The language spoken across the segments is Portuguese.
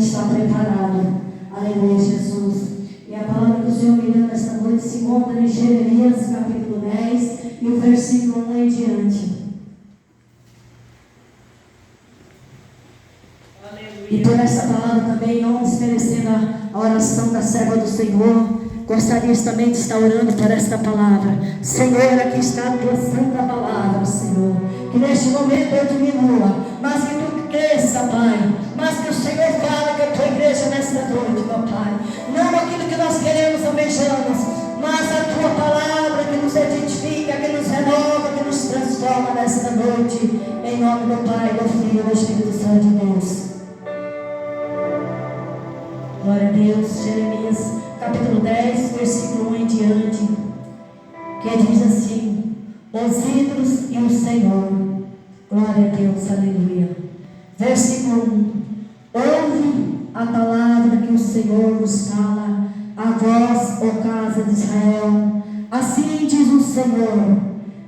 está preparado. Aleluia, Jesus. E a palavra que o Senhor me deu nesta noite se encontra em Jeremias capítulo 10 e o versículo 1 em diante. Aleluia. E por essa palavra também, não desmerecendo a oração da serva do Senhor, gostaria também de estar orando por esta palavra. Senhor, aqui está a tua santa palavra, Senhor. Que neste momento eu diminua, mas que tu cresça, Pai. Mas que o Senhor fale com a tua igreja nesta noite, meu Pai. Não aquilo que nós queremos, almejamos, mas a tua palavra que nos edifica, que nos renova, que nos transforma nesta noite. Em nome do Pai, do Filho e do Espírito Santo de Deus. Glória a Deus. Jeremias capítulo 10, versículo 1 em diante, que diz assim: os ídolos e o Senhor. Glória a Deus, aleluia. Versículo 1: ouve a palavra que o Senhor vos fala, a vós, ó casa de Israel. Assim diz o Senhor: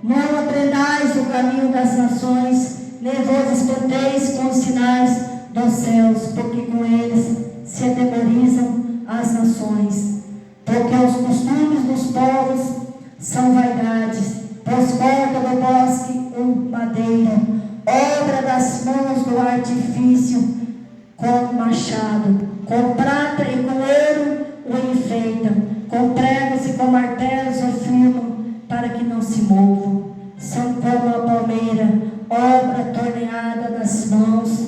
não aprendais o caminho das nações, nem vos espanteis com os sinais dos céus, porque com eles se atemorizam as nações. Porque os costumes dos povos são vaidades, pois corta do bosque um madeiro, obra das mãos do artifício, com machado, com prata e com ouro o enfeitam, com pregos e com martelos o firmam, para que não se movam. São como a palmeira, obra torneada nas mãos,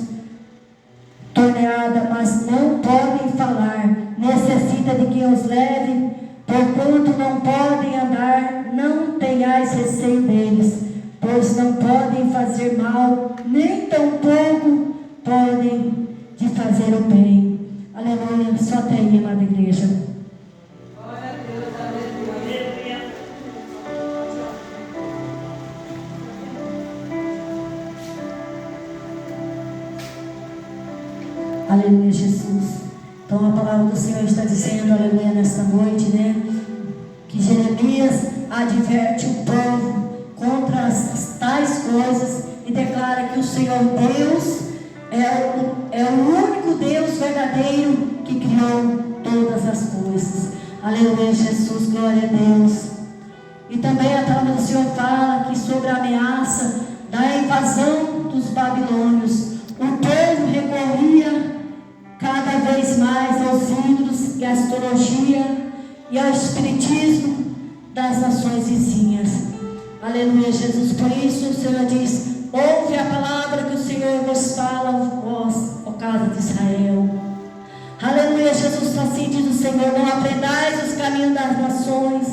torneada, mas não podem falar. Necessita de que os leve, porquanto não podem andar. Não tenhais receio deles, pois não podem fazer mal, nem tampouco podem de fazer o bem. Aleluia. Só até aí, amada igreja. Glória a Deus, aleluia. Aleluia, Jesus. Então a palavra do Senhor está dizendo, aleluia, nesta noite, né? Que Jeremias adverte o povo contra as tais coisas e declara que o Senhor Deus é o único Deus verdadeiro que criou todas as coisas. Aleluia, Jesus, glória a Deus. E também a palavra do Senhor fala que sobre a ameaça da invasão dos babilônios, o povo recorria cada vez mais aos ídolos e à astrologia e ao espiritismo das nações vizinhas. Aleluia, Jesus. Por isso o Senhor diz: ouve a palavra que o Senhor vos fala, vós, ó casa de Israel. Aleluia, Jesus. Assim diz o Senhor: não aprendais os caminhos das nações,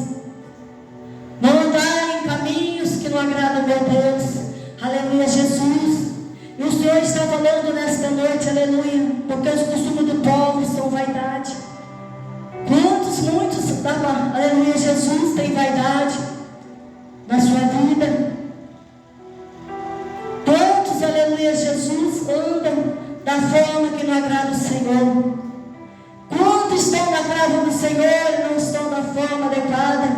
não andai em caminhos que não agradam a meu Deus. Aleluia, Jesus. E o Senhor está falando nesta noite, aleluia, porque os costumes do povo são vaidade. Muitos, aleluia, Jesus, tem vaidade na sua vida. Todos, aleluia, Jesus, andam da forma que não agrada o Senhor. Quantos estão na casa do Senhor e não estão da forma adequada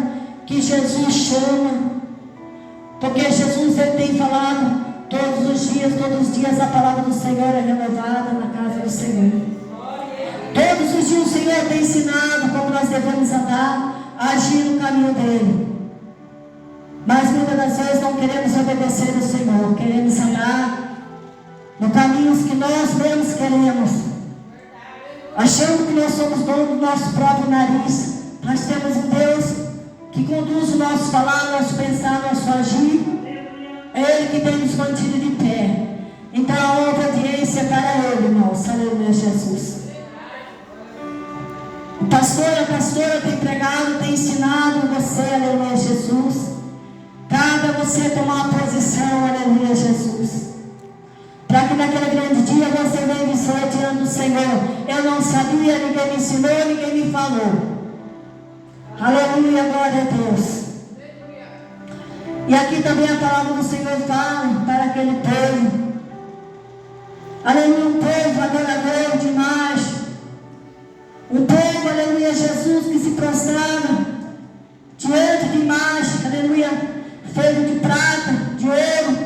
que Jesus chama? Porque Jesus, ele tem falado todos os dias a palavra do Senhor é renovada na casa do Senhor. Todos os dias o Senhor tem ensinado como nós devemos andar, agir no caminho dele. Mas muitas das vezes não queremos obedecer ao Senhor, queremos andar no caminhos que nós mesmos queremos, achando que nós somos donos do nosso próprio nariz. Nós temos um Deus que conduz o nosso falar, nosso pensar, nosso agir. É Ele que tem nos mantido de pé. Então a obediência para Ele, irmãos. Aleluia, Jesus. O pastor, a pastora tem pregado, tem ensinado você, aleluia, Jesus. Cabe a você tomar uma posição, aleluia, Jesus. Para que naquele grande dia você venha dizer diante do Senhor: eu não sabia, ninguém me ensinou, ninguém me falou. Aleluia, glória a Deus. E aqui também a palavra do Senhor fala para aquele povo. Aleluia, um povo adorador de imagem. Um povo, aleluia, Jesus, que se prostrava diante de imagem, aleluia, feito de prata, de ouro,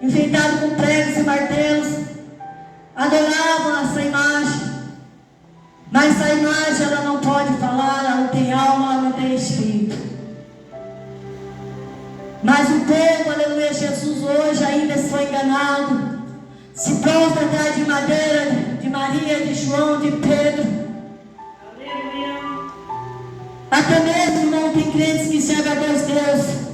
enfeitado com pregos e martelos. Adoravam essa imagem. imagem ela não pode falar, ela não tem alma, ela não tem espírito. Mas o povo, aleluia, Jesus hoje ainda foi enganado. Se prostra atrás de madeira, de Maria, de João, de Pedro. Até mesmo, irmão, tem crentes que servem a dois deuses.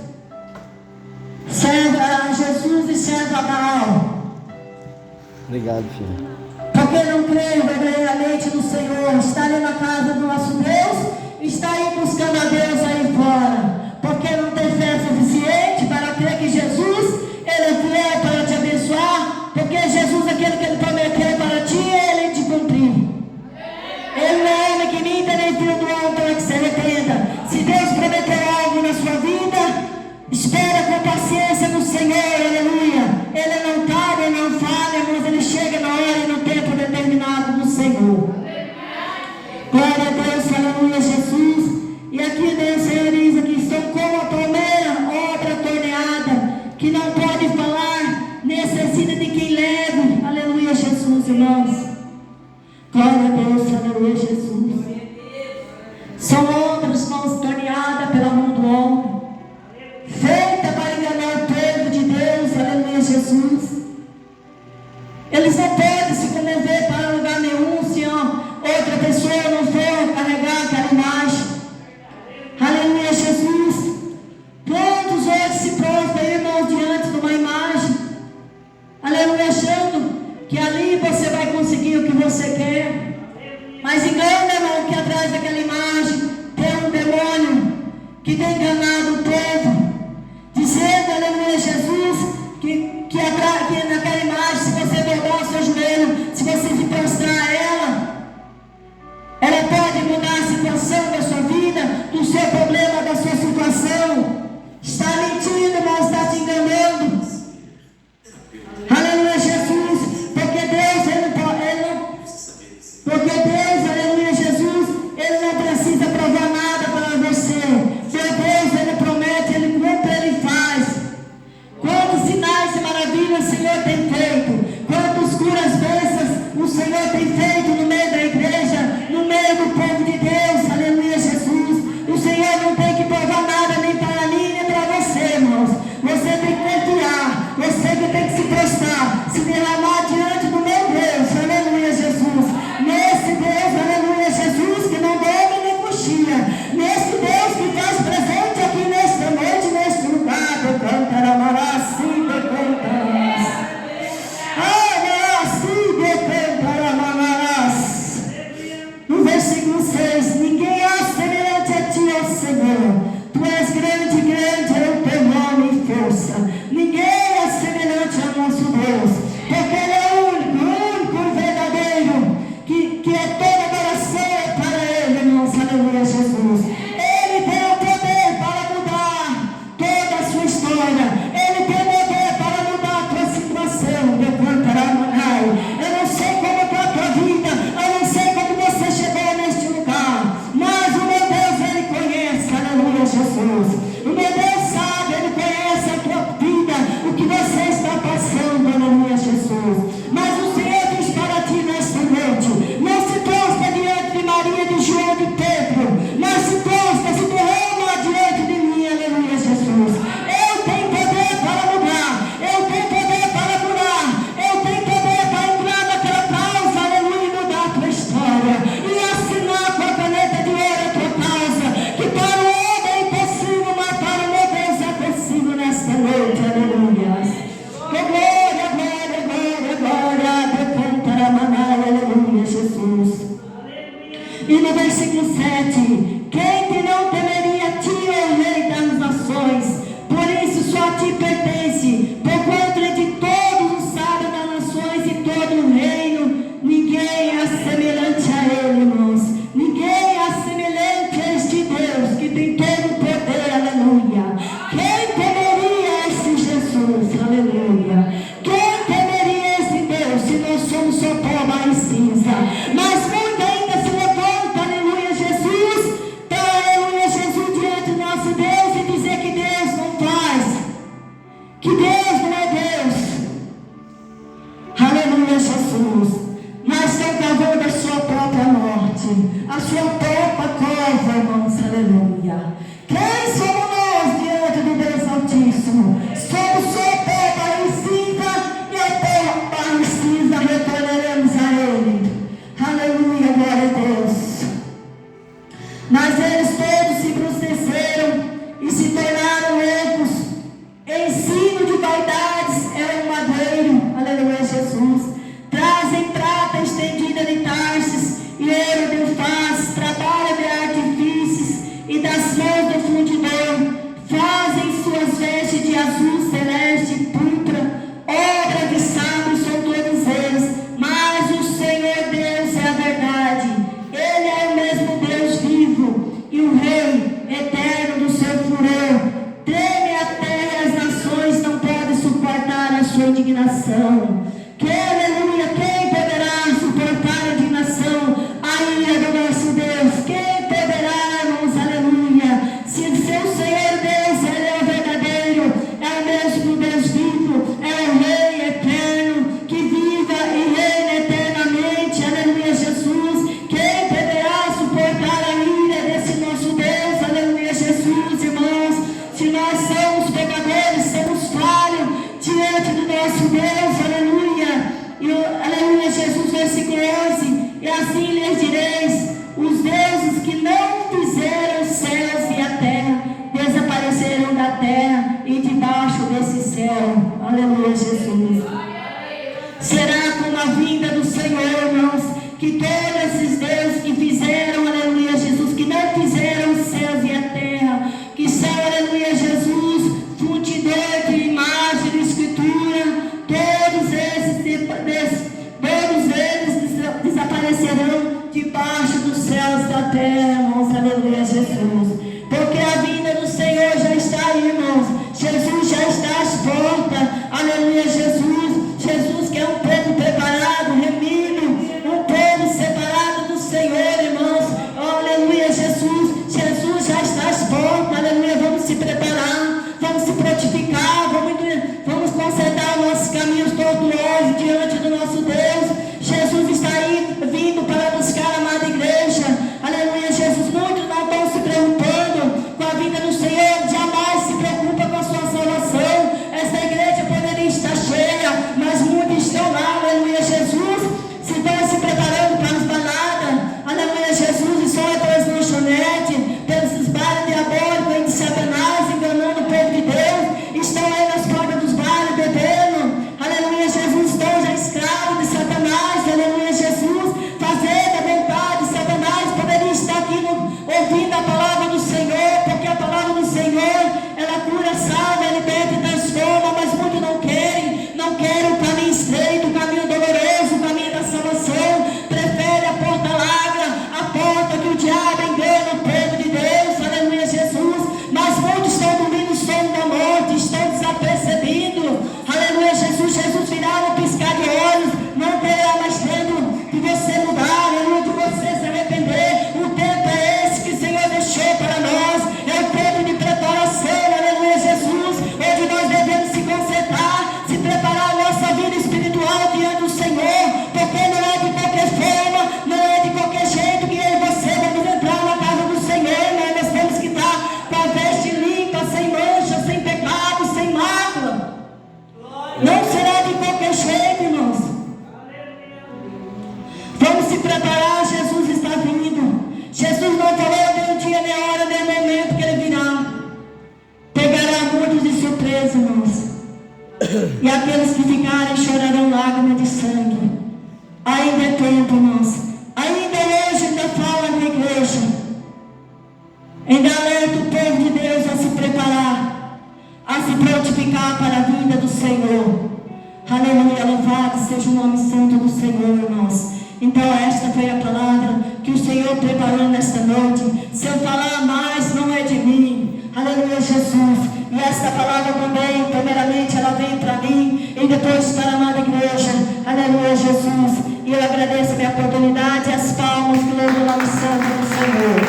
Serve a Jesus e serve a Baal. Obrigado, filho. Porque não creio verdadeiramente no Senhor. Está ali na casa do nosso Deus, está aí buscando a Deus aí fora. Porque não tem fé suficiente para crer que Jesus, Ele veio para te abençoar. Porque Jesus, aquele que Ele prometeu para ti, Ele te cumprir. Ele não é homem que minta, nem filho do homem para que se arrependa. Se Deus prometeu algo na sua vida, espera com paciência no Senhor, aleluia. Ele não tarda, ele não falha, mas Ele chega na hora e no tempo determinado do Senhor. Glória a Deus, aleluia, Jesus. E aqui Deus, Senhor, diz aqui, são como a palmeira, obra torneada, que não pode falar, necessita de quem leve. Aleluia, Jesus, irmãos. Glória a Deus, aleluia, Jesus. São obras, irmãos, torneadas pela mão do homem, feita para enganar o povo de Deus, aleluia, Jesus. Eles não podem se comover para lugar nenhum se outra pessoa não for carregar aquela imagem. Aleluia, Jesus. Quantos hoje se prostram, irmãos, diante de uma imagem, aleluia, achando que ali você vai conseguir o que você quer. Mas engana, irmão, que atrás daquela imagem tem um demônio que tem enganado o povo, dizendo, aleluia, Jesus, que naquela imagem, se você dobrar o seu joelho, se você se prostrar a ela pode mudar a situação da sua vida, do seu problema, da sua situação. Está mentindo, irmão, está te enganando. Aleluia, Jesus, porque Deus, aleluia, Jesus, Ele não precisa provar nada para você. Seu Deus, Ele promete, Ele cumpre, Ele faz. Quantos sinais e maravilhas o Senhor tem feito, quantas curas, bênçãos o Senhor tem feito no meio da igreja, no meio do povo de Deus, aleluia, Jesus. O Senhor não tem que provar nada nem para mim, nem para você, irmãos. Você tem que confiar, você que tem que se prostrar, se derramar diante do meu Deus, aleluia, Jesus. Nesse Deus, aleluia, Jesus, que não dorme nem cochila, nesse Deus que faz presente aqui nesta noite, neste lugar, de cantar assim, de cantar. No versículo 6, ninguém é semelhante a ti, ó Senhor. Tu és grande, grande é o teu nome e força. Ninguém é semelhante ao nosso Deus, porque Ele é o único verdadeiro, que é toda adoração é para Ele, irmãos, aleluia, Jesus. Ele tem o poder para mudar toda a sua história. Ele tem o poder para mudar a tua situação. Eu não sei como está a tua vida, eu não sei como você chegou neste lugar, mas o meu Deus, Ele conhece, aleluia, Jesus. O meu Deus sabe, Ele conhece a tua vida, o que você está passando, aleluia, Jesus. Mas o Senhor diz para ti nesta noite, não se prostra diante de Maria, de João, de Pedro, mas se prostra, se derrama diante de mim, aleluia, Jesus. Eu tenho poder para mudar, eu tenho poder para curar, eu tenho poder para entrar naquela causa, aleluia, e mudar a tua história, e assinar com a caneta de ouro a tua causa, que para o homem é impossível, mas para o meu Deus é possível nesta noite, aleluia. Glória, glória, glória, glória, decantará maná, aleluia, Jesus. E no versículo 7, quem que não temeria a ti, ó Rei das nações? Por isso só a ti pertence, porquanto é de todos os sábios das nações e todo o reino, ninguém é semelhante a Ele, irmãos. Ninguém é semelhante a este Deus que tem todo o poder, aleluia. Quem temeria esse Jesus, aleluia? Quem temeria esse Deus se nós somos só pó, barro e cinza? Mas muito ainda se levanta, aleluia, Jesus, para, aleluia, Jesus, a sua própria cova, irmãos, aleluia. Quem somos nós diante do Deus Altíssimo? Somos sua própria incisa e a própria incisa retornaremos a Ele. Aleluia, glória a Deus. Mas eles todos se brusqueceram e se tornaram loucos. Ensino de vaidades era um madeiro, aleluia, Jesus. Trazem prata estendida de Tarsis e ouro de Ufaz, trabalho de artifícios e das mãos do fundidor. Fazem suas vestes de azul celeste e púrpura, obra de sábio são todos eles. Mas o Senhor Deus é a verdade. Ele é o mesmo Deus vivo e o Rei eterno do seu furor. Treme a terra e as nações não podem suportar a sua indignação. Que aleluia, quem poderá suportar a indignação, a ira do nosso Deus? Quem poderá, irmãos, aleluia? Se o seu Senhor Deus, Ele é o verdadeiro, é o mesmo Deus vivo, é o Rei eterno, que viva e reina eternamente, aleluia, Jesus. Quem poderá suportar a ira desse nosso Deus, aleluia, Jesus, irmãos? Se nós somos pecadores, somos falhos diante do nosso Deus, aleluia. E aleluia, Jesus, versículo 11: e assim lhes direis: os deuses que não fizeram os céus e a terra desapareceram da terra e debaixo desse céu. Aleluia, Jesus. Será como a vinda do Senhor, irmãos, que todos esses deuses que fizeram, aleluia, Jesus, que não fizeram os céus e a terra, que são, aleluia, Jesus, fundidor de imagem, de escritura, todos eles desaparecerão debaixo dos céus da terra, irmãos, aleluia, Jesus. Porque a vinda do Senhor já está aí, irmãos. Jesus já está às portas, aleluia, Jesus. Jesus que é um povo preparado, remido, um povo separado do Senhor, irmãos, aleluia, Jesus. Jesus já está às portas, aleluia. Vamos se preparar, vamos se prontificar, vamos consertar nossos caminhos tortuosos diante do nosso Deus. Jesus está aí vindo para buscar a amada igreja, aleluia, Jesus. Muitos não estão se preocupando com a vinda do Senhor, jamais se preocupa com a sua salvação. Esta igreja poderia estar cheia, mas muitos estão lá, aleluia, Jesus, se estão se preparando para as baladas, aleluia, Jesus, e só é pelas lanchonetes, pelos bares diabólicos de Satanás, enganando o povo de Deus. Estão aí nas portas dos bares bebendo, aleluia, Jesus, estão já escravos de Satanás, aleluia, Jesus, fazendo a vontade de Satanás. Poderia estar aqui ouvindo a palavra do Senhor, porque a palavra do Senhor, ela cura, salva, liberta e transforma, mas muitos não querem o caminho estreito, o caminho doloroso, o caminho da salvação, prefere a porta larga, a porta que o diabo engana o povo de Deus, aleluia, Jesus. Mas muitos estão dormindo o sono da morte, estão desapercebidos, aleluia, Jesus. Jesus virá no piscar de olhos, não terá mais tempo de você mudar, aleluia, de você se arrepender. O tempo é esse que o Senhor deixou para nós, é o tempo de preparação, aleluia, Jesus, onde nós devemos se consertar, se preparar a nossa vida espiritual diante do Senhor, porque não é de qualquer forma, não é de qualquer jeito que eu e você vamos entrar na casa do Senhor, né? Nós temos que estar com a veste limpa, sem mancha, sem pecado, sem mácula. Não será de qualquer jeito, irmãos. Vamos se preparar, Jesus está vindo. Jesus não falou nem um dia, nem hora, nem momento que Ele virá. Pegará muitos de surpresa, irmãos. E aqueles que ficarem chorarão lágrimas de sangue. Ainda é tempo, irmãos. Ainda hoje, ainda fala na igreja. Ainda alerta o povo de Deus a se preparar, a se prontificar para a vinda do Senhor. Aleluia, louvado seja o nome santo do Senhor, irmãos. Então esta foi a palavra que o Senhor preparou nesta noite. Se eu falar mais, não é de mim, aleluia, Jesus. E esta palavra também, primeiramente, ela vem para mim e depois para a amada igreja, aleluia, Jesus. E eu agradeço a minha oportunidade e as palmas que louvam o nome santo do Senhor.